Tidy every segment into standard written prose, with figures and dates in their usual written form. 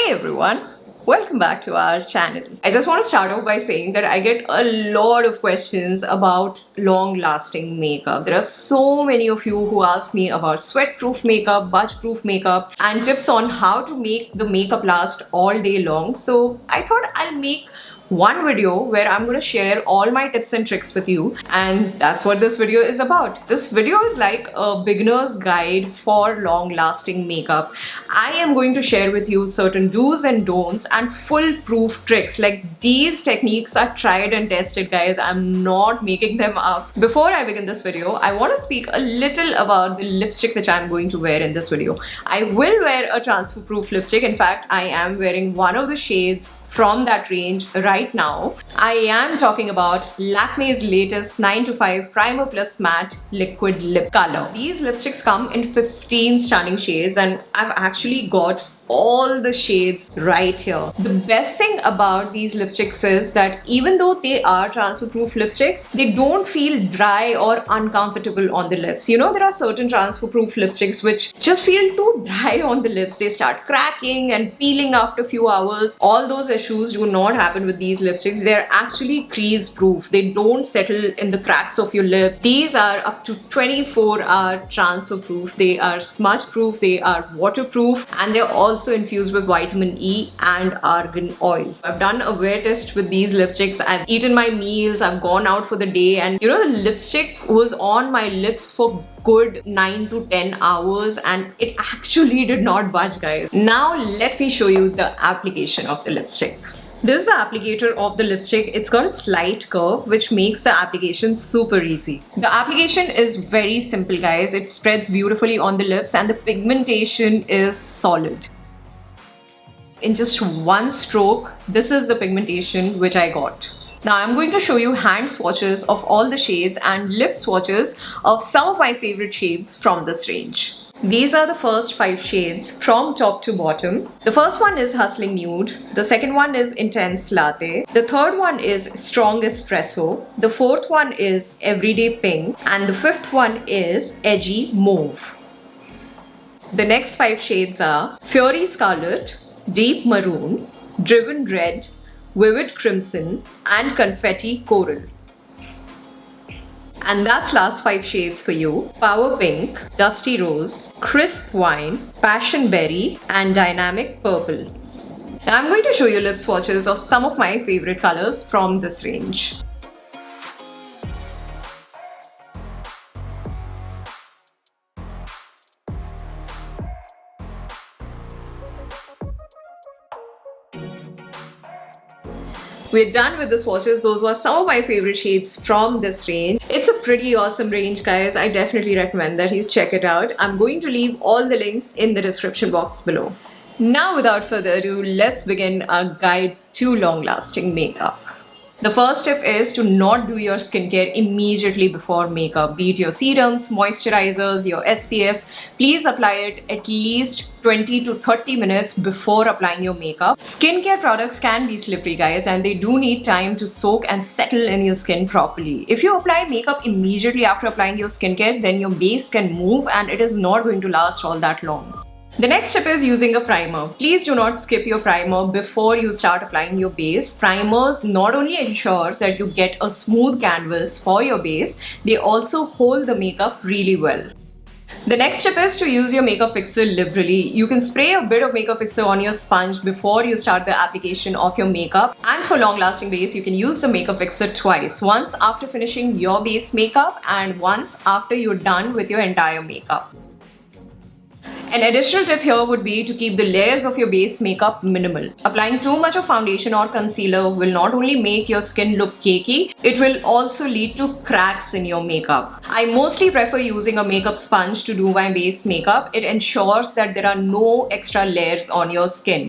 Hey everyone, welcome back to our channel. I just want to start off by saying that I get a lot of questions about long-lasting makeup. There are so many of you who ask me about sweat-proof makeup, budge-proof makeup, and tips on how to make the makeup last all day long. So I thought I'll make one video where I'm going to share all my tips and tricks with you, and that's what this video is about. This video is like a beginner's guide for long-lasting makeup. I am going to share with you certain do's and don'ts and foolproof tricks. Like, these techniques are tried and tested, guys. I'm not making them up. Before I begin this video, I want to speak a little about the lipstick which I'm going to wear in this video. I will wear a transfer-proof lipstick. In fact, I am wearing one of the shades from that range right now. I am talking about Lakmé's latest 9 to 5 Primer Plus Matte Liquid Lip Color. These lipsticks come in 15 stunning shades, and I've actually got all the shades right here. The best thing about these lipsticks is that even though they are transfer-proof lipsticks, they don't feel dry or uncomfortable on the lips. You know, there are certain transfer-proof lipsticks which just feel too dry on the lips. They start cracking and peeling after a few hours. All those issues do not happen with these lipsticks. They're actually crease-proof. They don't settle in the cracks of your lips. These are up to 24-hour transfer-proof. They are smudge-proof, they are waterproof, and they're also infused with vitamin E and argan oil. I've done a wear test with these lipsticks. I've eaten my meals, I've gone out for the day, and you know, the lipstick was on my lips for good 9 to 10 hours and it actually did not budge, guys. Now let me show you the application of the lipstick. This is the applicator of the lipstick. It's got a slight curve which makes the application super easy. The application is very simple, guys. It spreads beautifully on the lips and the pigmentation is solid. In just one stroke, this is the pigmentation which I got. Now I'm going to show you hand swatches of all the shades and lip swatches of some of my favorite shades from this range. These are the first 5 shades from top to bottom. The first one is Hustling Nude. The second one is Intense Latte. The third one is Strong Espresso. The fourth one is Everyday Pink. And the fifth one is Edgy Mauve. The next 5 shades are Fury Scarlet, Deep Maroon, Driven Red, Vivid Crimson, and Confetti Coral. And that's last 5 shades for you. Power Pink, Dusty Rose, Crisp Wine, Passion Berry, and Dynamic Purple. Now I'm going to show you lip swatches of some of my favorite colors from this range. We're done with the swatches. Those were some of my favorite shades from this range. It's a pretty awesome range, guys. I definitely recommend that you check it out. I'm going to leave all the links in the description box below. Now, without further ado, let's begin our guide to long-lasting makeup. The first tip is to not do your skincare immediately before makeup. Be it your serums, moisturizers, your SPF. Please apply it at least 20 to 30 minutes before applying your makeup. Skincare products can be slippery, guys, and they do need time to soak and settle in your skin properly. If you apply makeup immediately after applying your skincare, then your base can move and it is not going to last all that long. The next step is using a primer. Please do not skip your primer before you start applying your base. Primers not only ensure that you get a smooth canvas for your base, they also hold the makeup really well. The next step is to use your makeup fixer liberally. You can spray a bit of makeup fixer on your sponge before you start the application of your makeup. And for long-lasting base, you can use the makeup fixer twice. Once after finishing your base makeup and once after you're done with your entire makeup. An additional tip here would be to keep the layers of your base makeup minimal. Applying too much of foundation or concealer will not only make your skin look cakey, it will also lead to cracks in your makeup. I mostly prefer using a makeup sponge to do my base makeup. It ensures that there are no extra layers on your skin.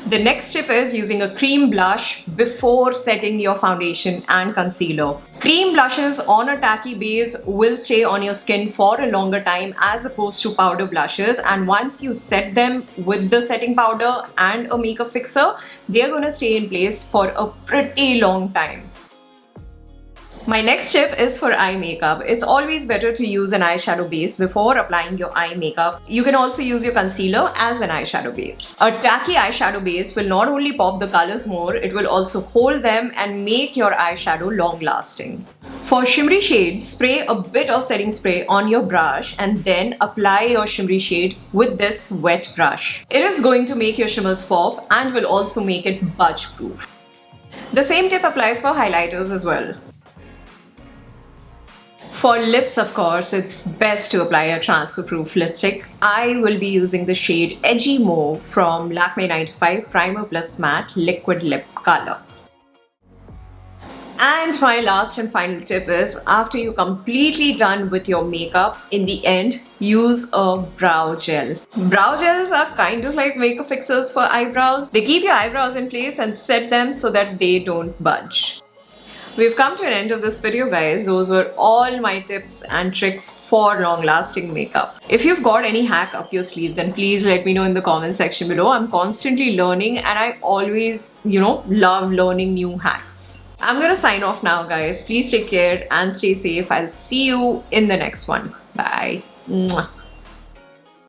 The next tip is using a cream blush before setting your foundation and concealer. Cream blushes on a tacky base will stay on your skin for a longer time as opposed to powder blushes, and once you set them with the setting powder and a makeup fixer, they are going to stay in place for a pretty long time. My next tip is for eye makeup. It's always better to use an eyeshadow base before applying your eye makeup. You can also use your concealer as an eyeshadow base. A tacky eyeshadow base will not only pop the colors more, it will also hold them and make your eyeshadow long lasting. For shimmery shades, spray a bit of setting spray on your brush and then apply your shimmery shade with this wet brush. It is going to make your shimmers pop and will also make it budge proof. The same tip applies for highlighters as well. For lips, of course, it's best to apply a transfer-proof lipstick. I will be using the shade Edgy Mauve from Lakme 95 Primer Plus Matte Liquid Lip Color. And my last and final tip is, after you're completely done with your makeup, in the end, use a brow gel. Brow gels are kind of like makeup fixers for eyebrows. They keep your eyebrows in place and set them so that they don't budge. We've come to an end of this video, guys. Those were all my tips and tricks for long-lasting makeup. If you've got any hack up your sleeve, then please let me know in the comment section below. I'm constantly learning and I always, love learning new hacks. I'm gonna sign off now, guys. Please take care and stay safe. I'll see you in the next one. Bye. Mwah.